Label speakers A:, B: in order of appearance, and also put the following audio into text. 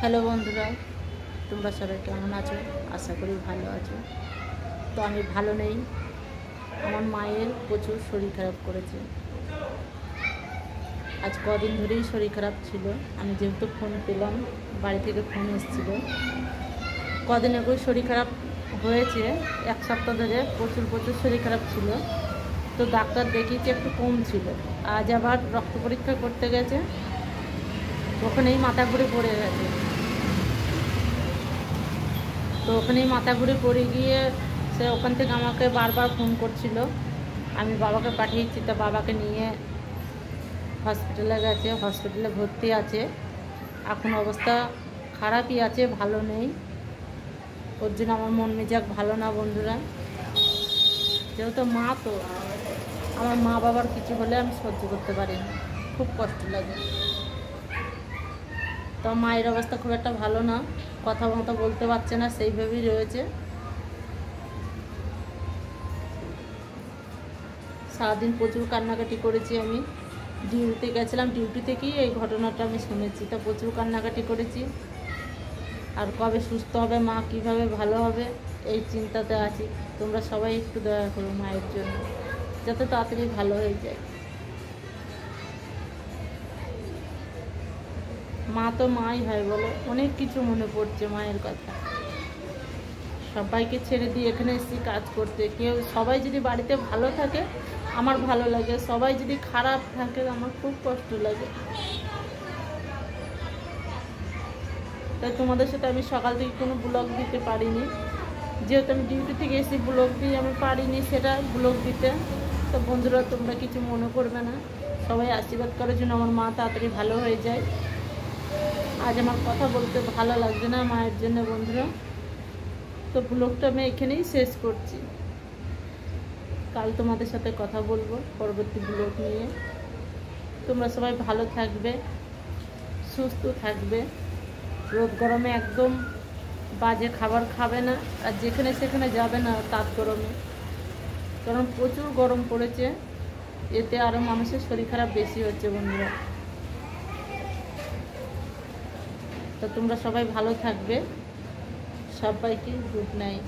A: Hello বন্ধুরা, তোমরা সবাই কেমন আছো? আশা করি ভালো আছো। তো আমি ভালো নেই, আমার মায়ের প্রচুর শরীর খারাপ করেছে। আজ কদিন ধরেই শরীর খারাপ ছিল। আমি যেহেতু ফোন পেলাম, বাড়ি থেকে ফোন এসেছিল, কদিন আগেই শরীর খারাপ হয়েছে। এক সপ্তাহ ধরে প্রচুর শরীর খারাপ ছিল। তো ডাক্তার দেখিয়েছে একটু কম ছিল। আজ আবার রক্ত পরীক্ষা করতে গেছে, ওখানেই মাথা ঘুরে পড়ে গেছে। তো ওখানেই মাথা ঘুরে পড়ে গিয়ে সে ওখান থেকে আমাকে বারবার ফোন করছিল। আমি বাবাকে পাঠিয়েছি, তা বাবাকে নিয়ে হসপিটালে গেছে, হসপিটালে ভর্তি আছে। এখন অবস্থা খারাপই আছে, ভালো নেই। ওর জন্য আমার মন মেজাজ ভালো না বন্ধুরা। যেহেতু মা, তো আমার মা বাবার কিছু হলে আমি সহ্য করতে পারি না, খুব কষ্ট লাগে। তো মায়ের অবস্থা খুব একটা ভালো না, কথা মতো বলতে পারছে না, সেইভাবেই রয়েছে। সারাদিন প্রচুর কান্নাকাটি করেছি। আমি ডিউটিতে গেছিলাম, ডিউটি থেকেই এই ঘটনাটা আমি শুনেছি। তা প্রচুর কান্নাকাটি করেছি। আর কবে সুস্থ হবে মা, কিভাবে ভালো হবে, এই চিন্তাতে আছি। তোমরা সবাই একটু দয়া করো মায়ের জন্য, যাতে তাড়াতাড়ি ভালো হয়ে যায়। মা তো মাই হয় বলো, অনেক কিছু মনে পড়ছে মায়ের কথা। সবাইকে ছেড়ে দিয়ে এখানে এসেছি কাজ করতে। সবাই যদি বাড়িতে ভালো থাকে আমার ভালো লাগে, সবাই যদি খারাপ থাকে আমার খুব কষ্ট লাগে। তাই তোমাদের সাথে আমি সকাল থেকে কোনো ব্লগ দিতে পারিনি, যেহেতু আমি ডিউটি থেকে এসে ব্লগ দিয়ে আমি পারিনি সেটা ব্লগ দিতে। তো বন্ধুরা, তোমরা কিছু মনে করবে না, সবাই আশীর্বাদ করার জন্য আমার মা তাড়াতাড়ি ভালো হয়ে যায়। আজ আমার কথা বলতে ভালো লাগছে না মায়ের জন্য বন্ধুরা। তো ব্লগটা আমি এখানেই শেষ করছি। কাল তোমাদের সাথে কথা বলবো পরবর্তী ব্লগ নিয়ে। তোমরা সবাই ভালো থাকবে, সুস্থ থাকবে। রোদ গরমে একদম বাজে খাবার খাবে না, আর যেখানে সেখানে যাবে না তাপ গরমে, কারণ প্রচুর গরম পড়েছে। এতে আরও মানুষের শরীর খারাপ বেশি হচ্ছে বন্ধুরা। তো তোমরা সবাই ভালো থাকবে, সবাইকে গুড নাইট।